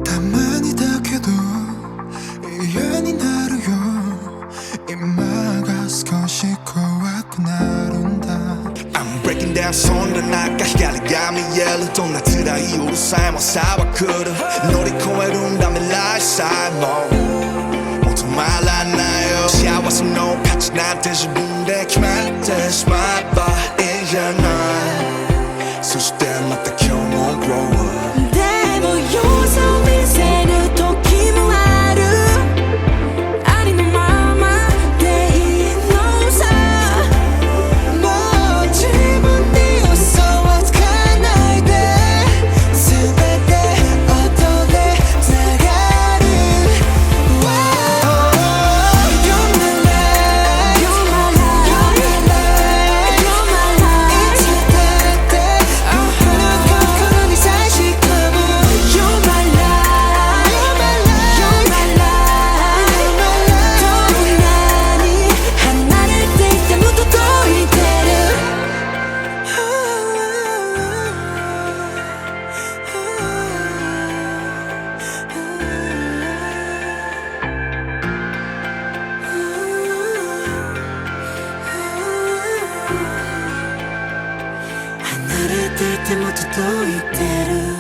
たまにだけど嫌になるよ。今が少し怖くなるんだ。 I'm breaking down そんな中光が見える。どんな辛い夜さえも朝は来る。乗り越えるんだ未来さえも止まらないよ。幸せの価値なんて自分で決めてしまえばいいんじゃない。そしてまた今日も grow up。 でも様子を見せる時もある。ありのままでいいのさ。もう自分に嘘をつかないで。全て音でつながる。You're my life, you're my life, you're my life。 いつだって心に差し込む。 You're my life, you're my life。 どんなに離れていても届いてる。離れていても届いてる。